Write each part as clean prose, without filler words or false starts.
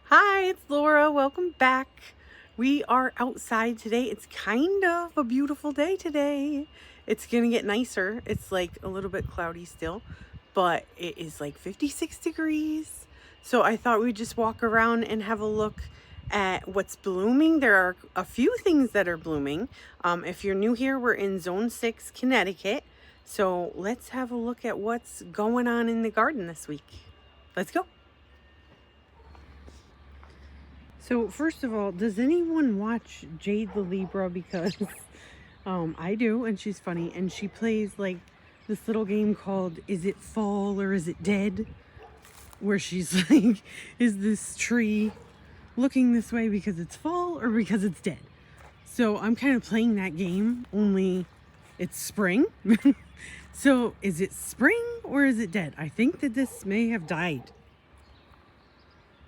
Hi, it's Laura. Welcome back. We are outside today. It's kind of a beautiful day today. It's going to get nicer. It's like a little bit cloudy still, but it is like 56 degrees. So I thought we'd just walk around and have a look at what's blooming. There are a few things that are blooming. If you're new here, we're in Zone 6, Connecticut. So let's have a look at what's going on in the garden this week. Let's go. So first of all, does anyone watch Jade the Libra? Because I do, and she's funny, and she plays like this little game called Is It Fall or Is It Dead? Where she's like, is this tree looking this way because it's fall or because it's dead? So I'm kind of playing that game, only it's spring. So is it spring or is it dead? I think that this may have died.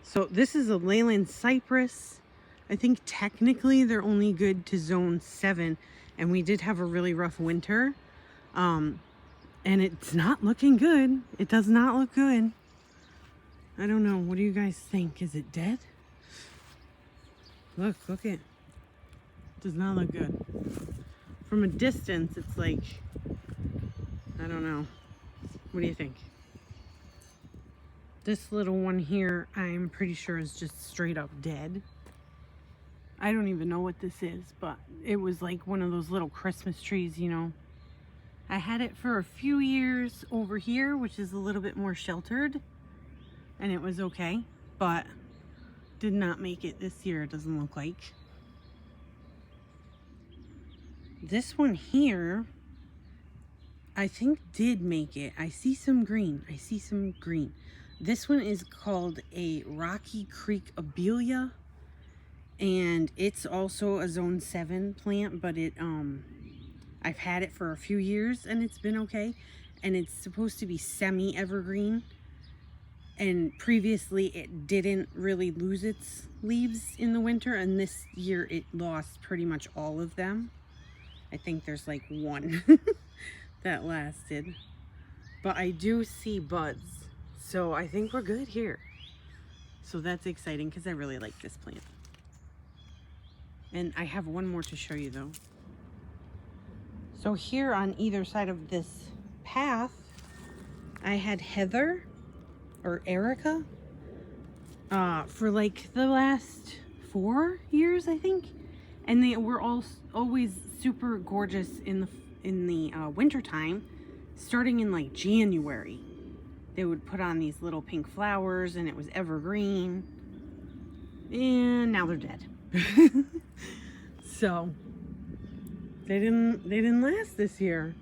So this is a Leyland cypress. I think technically they're only good to zone 7, and we did have a really rough winter. And it's not looking good. It does not look good. I don't know. What do you guys think? Is it dead? Look it. It does not look good. From a distance, it's like, I don't know. What do you think? This little one here, I'm pretty sure is just straight up dead. I don't even know what this is, but it was like one of those little Christmas trees, you know. I had it for a few years over here, which is a little bit more sheltered, and it was okay, but did not make it this year, it doesn't look like. This one here, I think did make it. I see some green. This one is called a Rocky Creek Abelia, and it's also a zone 7 plant, but I've had it for a few years and it's been okay, and it's supposed to be semi-evergreen, and previously it didn't really lose its leaves in the winter, and this year it lost pretty much all of them. I think there's like one that lasted, but I do see buds. So I think we're good here. So that's exciting because I really like this plant. And I have one more to show you though. So here on either side of this path, I had Heather or Erica for like the last 4 years, I think. And they were always super gorgeous in the winter time, starting in like January. They would put on these little pink flowers and it was evergreen, and now they're dead. So they didn't last this year.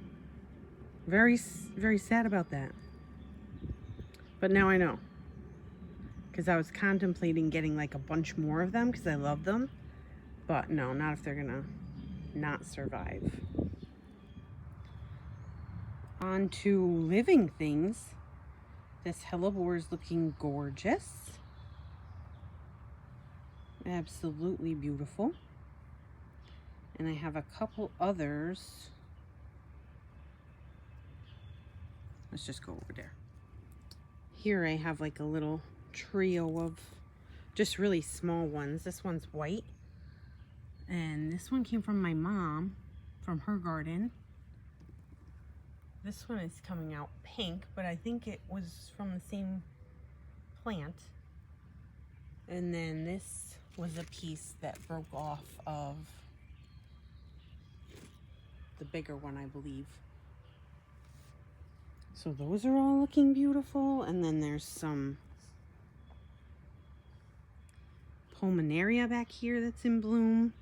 Very sad about that. But now I know, because I was contemplating getting like a bunch more of them because I love them, but no, not if they're gonna not survive. On to living things. This hellebore is looking gorgeous. Absolutely beautiful. And I have a couple others. Let's just go over there. Here I have like a little trio of just really small ones. This one's white. And this one came from my mom, from her garden. This one is coming out pink, but I think it was from the same plant. And then this was a piece that broke off of the bigger one, I believe. So those are all looking beautiful. And then there's some Pulmonaria back here that's in bloom.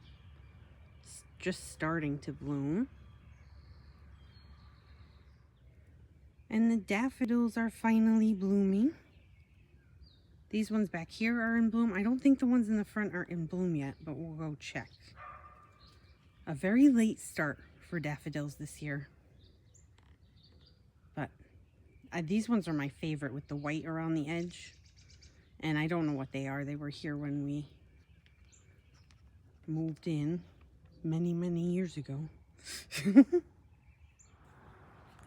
It's just starting to bloom. And the daffodils are finally blooming. These ones back here are in bloom. I don't think the ones in the front are in bloom yet, but we'll go check. A very late start for daffodils this year. But these ones are my favorite with the white around the edge. And I don't know what they are. They were here when we moved in many, many years ago.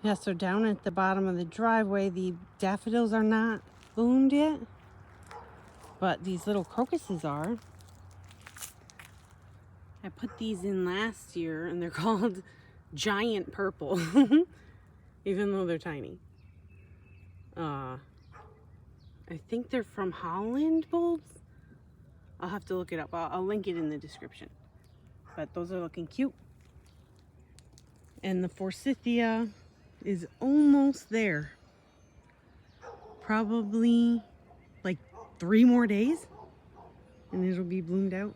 Yeah, so down at the bottom of the driveway, the daffodils are not bloomed yet. But these little crocuses are. I put these in last year and they're called giant purple, even though they're tiny. I think they're from Holland bulbs. I'll have to look it up. I'll link it in the description. But those are looking cute. And the forsythia is almost there. Probably like 3 more days and it'll be bloomed out.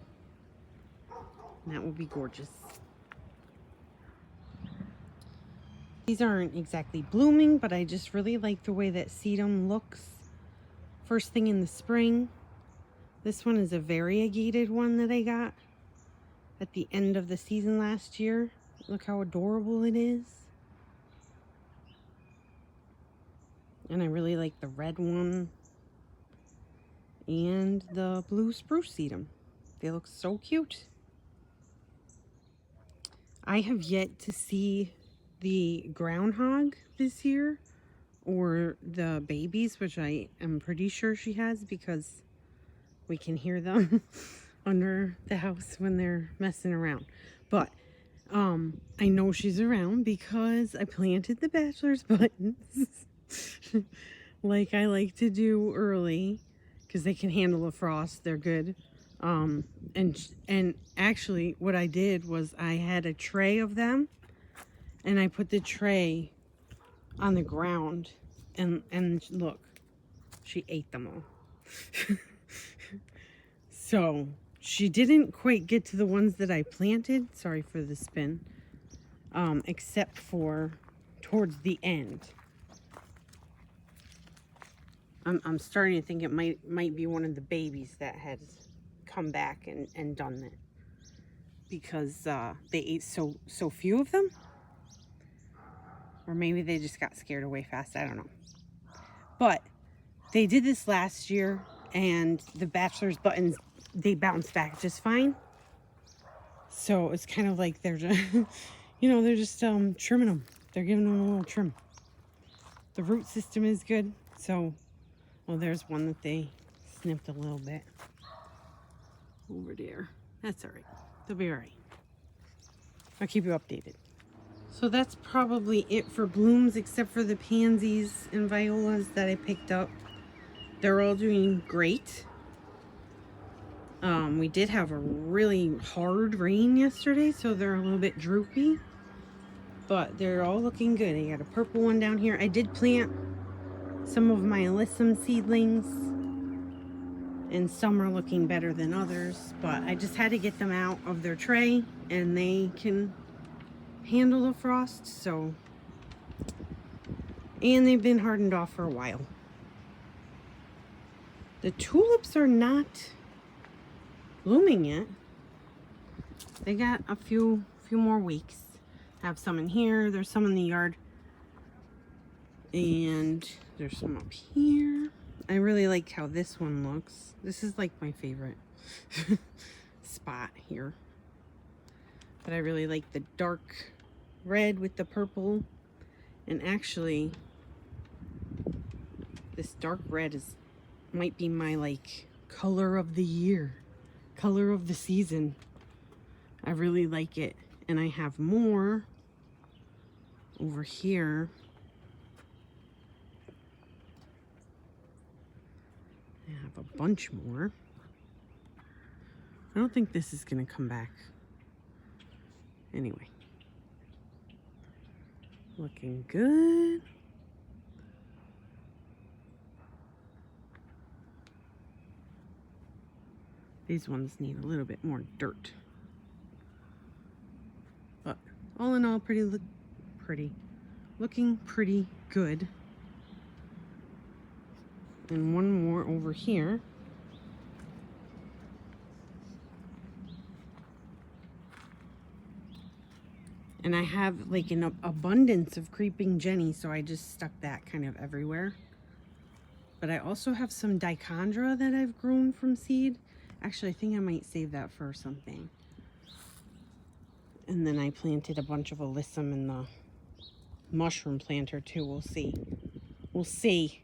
And that will be gorgeous. These aren't exactly blooming, but I just really like the way that sedum looks first thing in the spring. This one is a variegated one that I got at the end of the season last year. Look how adorable it is. And I really like the red one and the blue spruce sedum. They look so cute. I have yet to see the groundhog this year or the babies, which I am pretty sure she has because we can hear them under the house when they're messing around. But I know she's around because I planted the bachelor's buttons like I like to do early because they can handle the frost. They're good. And actually what I did was I had a tray of them and I put the tray on the ground and look, she ate them all. So she didn't quite get to the ones that I planted. Sorry for the spin. Except for towards the end. I'm starting to think it might be one of the babies that has come back and done that. Because they ate so few of them. Or maybe they just got scared away fast. I don't know. But they did this last year and the bachelor's buttons, they bounced back just fine. So it's kind of like they're just, they're just trimming them. They're giving them a little trim. The root system is good. So, well, there's one that they snipped a little bit over there. That's all right. They'll be all right. I'll keep you updated. So that's probably it for blooms, except for the pansies and violas that I picked up. They're all doing great. We did have a really hard rain yesterday, so they're a little bit droopy. But they're all looking good. I got a purple one down here. I did plant some of my alyssum seedlings. And some are looking better than others. But I just had to get them out of their tray. And they can handle the frost. So, and they've been hardened off for a while. The tulips are not blooming yet. They got a few more weeks. I have some in here. There's some in the yard. And there's some up here. I really like how this one looks. This is like my favorite spot here. But I really like the dark red with the purple. And actually, this dark red might be my like color of the year. Color of the season. I really like it. And I have more over here. I have a bunch more. I don't think this is going to come back. Anyway. Looking good. These ones need a little bit more dirt. But all in all, looking pretty good. And one more over here. And I have like an abundance of creeping Jenny, so I just stuck that kind of everywhere. But I also have some dichondra that I've grown from seed. Actually, I think I might save that for something. And then I planted a bunch of alyssum in the mushroom planter too. We'll see. We'll see.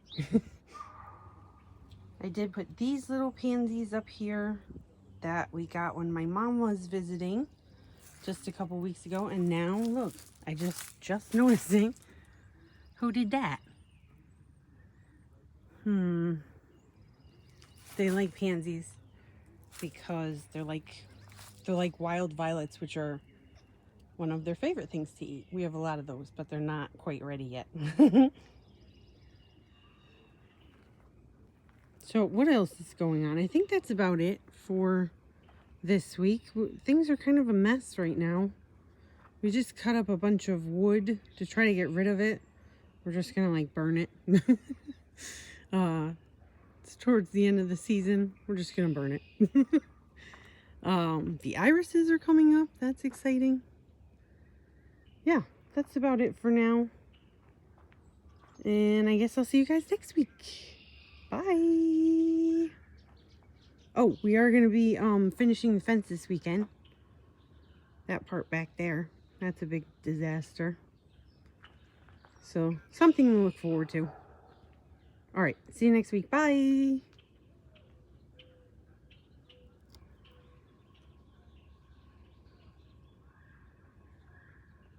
I did put these little pansies up here that we got when my mom was visiting just a couple weeks ago. And now, look, I just noticing. Who did that? They like pansies because they're like wild violets, which are one of their favorite things to eat. We have a lot of those, but they're not quite ready yet. So what else is going on? I think that's about it for this week. Things are kind of a mess right now. We just cut up a bunch of wood to try to get rid of it. We're just gonna like burn it. It's towards the end of the season. We're just gonna burn it. The irises are coming up. That's exciting. Yeah, that's about it for now. And I guess I'll see you guys next week. Bye. Oh, we are going to be finishing the fence this weekend. That part back there. That's a big disaster. So, something to look forward to. All right, see you next week. Bye.